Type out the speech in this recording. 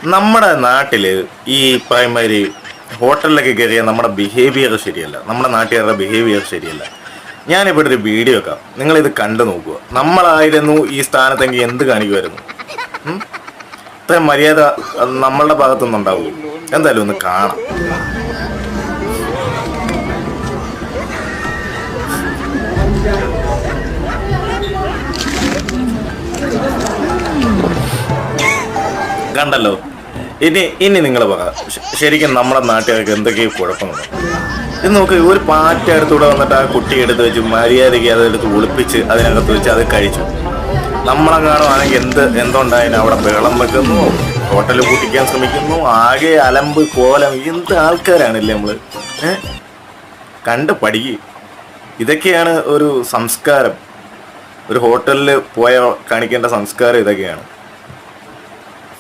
നമ്മുടെ നാട്ടിൽ ഈ പ്രൈമറി ഹോട്ടലിലൊക്കെ കയറിയാൽ നമ്മുടെ ബിഹേവിയർ ശരിയല്ല, നമ്മുടെ നാട്ടുകാരുടെ ബിഹേവിയർ ശരിയല്ല. ഞാനിവിടെ ഒരു വീഡിയോ വെക്കാം, നിങ്ങളിത് കണ്ടു നോക്കുക. നമ്മളായിരുന്നു ഈ സ്ഥാനത്തെങ്കിൽ എന്ത് കാണിക്കുമായിരുന്നു? ഇത്രയും മര്യാദ നമ്മളുടെ ഭാഗത്തുനിന്ന് ഉണ്ടാവുമോ? എന്തായാലും ഒന്ന് കാണാം. കണ്ടല്ലോ. ഇനി നിങ്ങൾ പറ, ശരിക്കും നമ്മുടെ നാട്ടുകാർക്ക് എന്തൊക്കെയോ കുഴപ്പമുണ്ട്. ഇത് നോക്ക്, ഒരു പാറ്റ അടുത്തൂടെ വന്നിട്ട് ആ കുട്ടി എടുത്ത് വെച്ച് മര്യാദയ്ക്ക് അതെടുത്ത് ഒളിപ്പിച്ച് അതിനകത്ത് വെച്ച് അത് കഴിച്ചു. നമ്മളെങ്ങാണുവാണെങ്കിൽ എന്തുണ്ടായാലും അവിടെ ബഹളം വെക്കുന്നു, ഹോട്ടലിൽ കൂട്ടിക്കാൻ ശ്രമിക്കുന്നു, ആകെ അലമ്പ് കോലം. എന്ത് ആൾക്കാരാണില്ലേ നമ്മൾ? കണ്ട് പഠിക്കുക. ഇതൊക്കെയാണ് ഒരു സംസ്കാരം. ഒരു ഹോട്ടലിൽ പോയ കാണിക്കേണ്ട സംസ്കാരം ഇതൊക്കെയാണ്.